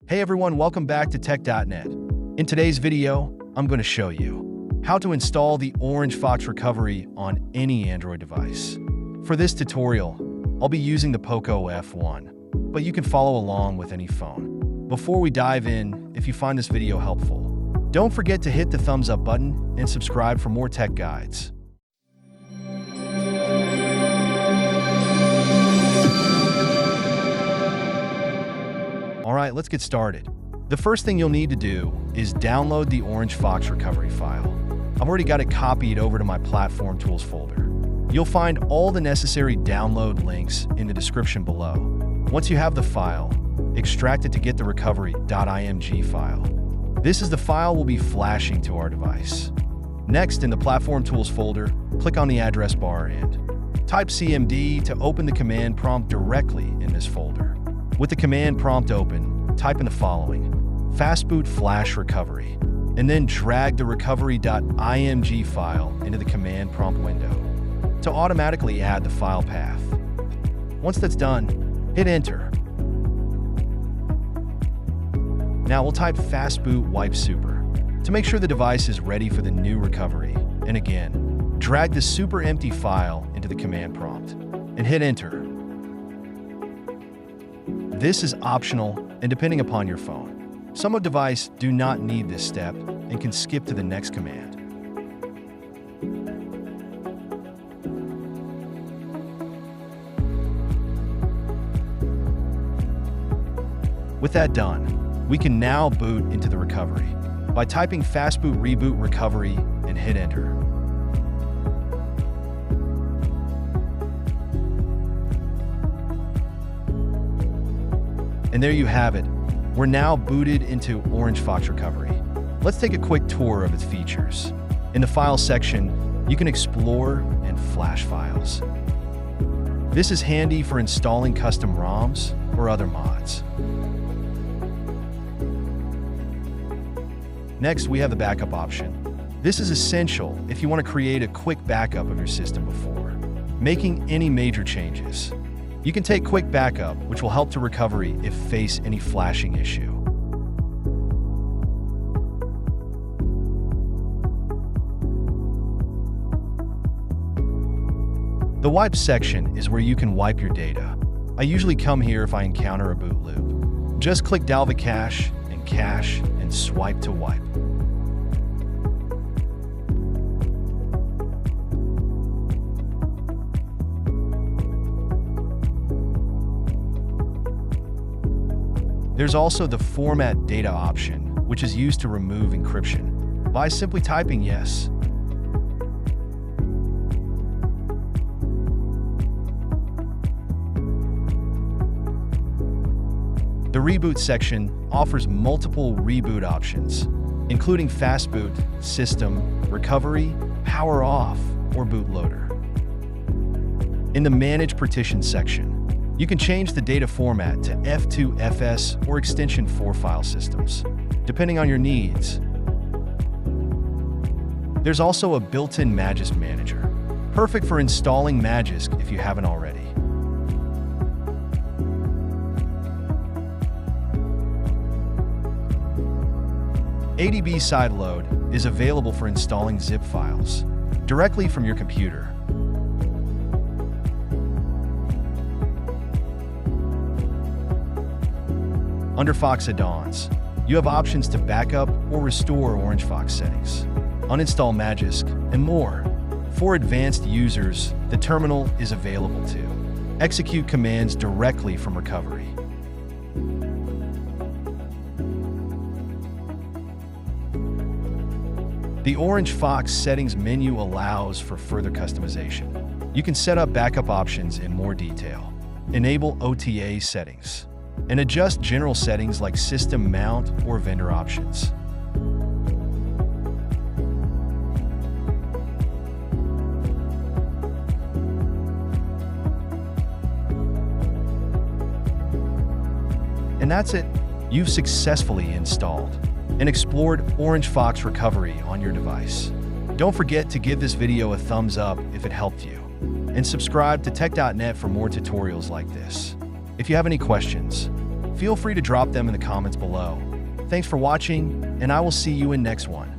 Hey everyone, welcome back to tech.net. In today's video, I'm going to show you how to install the Orange Fox recovery on any Android device. For this tutorial, I'll be using the Poco F1, but you can follow along with any phone. Before we dive in, if you find this video helpful, don't forget to hit the thumbs up button and subscribe for more tech guides. Alright, let's get started. The first thing you'll need to do is download the Orange Fox recovery file. I've already got it copied over to my Platform Tools folder. You'll find all the necessary download links in the description below. Once you have the file, extract it to get the recovery.img file. This is the file we'll be flashing to our device. Next, in the Platform Tools folder, click on the address bar and type cmd to open the command prompt directly in this folder. With the command prompt open, type in the following: fastboot flash recovery, and then drag the recovery.img file into the command prompt window to automatically add the file path. Once that's done, hit enter. Now we'll type fastboot wipe super to make sure the device is ready for the new recovery, and again, drag the super empty file into the command prompt and hit enter. This is optional and depending upon your phone. Some of devices do not need this step and can skip to the next command. With that done, we can now boot into the recovery by typing fastboot reboot recovery and hit enter. And there you have it. We're now booted into Orange Fox recovery. Let's take a quick tour of its features. In the File section, you can explore and flash files. This is handy for installing custom ROMs or other mods. Next, we have the backup option. This is essential if you want to create a quick backup of your system before making any major changes. You can take quick backup, which will help to recovery if face any flashing issue. The wipe section is where you can wipe your data. I usually come here if I encounter a boot loop. Just click Dalva Cache and swipe to wipe. There's also the Format Data option, which is used to remove encryption by simply typing yes. The Reboot section offers multiple reboot options, including Fastboot, System, Recovery, Power Off, or Bootloader. In the Manage Partition section, you can change the data format to F2, FS, or Extension 4 file systems, depending on your needs. There's also a built-in Magisk Manager, perfect for installing Magisk if you haven't already. ADB Sideload is available for installing zip files directly from your computer. Under Fox add-ons, you have options to backup or restore Orange Fox settings, uninstall Magisk, and more. For advanced users, the terminal is available to execute commands directly from recovery. The Orange Fox settings menu allows for further customization. You can set up backup options in more detail, enable OTA settings, and adjust general settings like system mount or vendor options. And that's it. You've successfully installed and explored Orange Fox recovery on your device. Don't forget to give this video a thumbs up if it helped you, and subscribe to tech.net for more tutorials like this. If you have any questions, Feel free to drop them in the comments below. Thanks for watching, and I will see you in next one.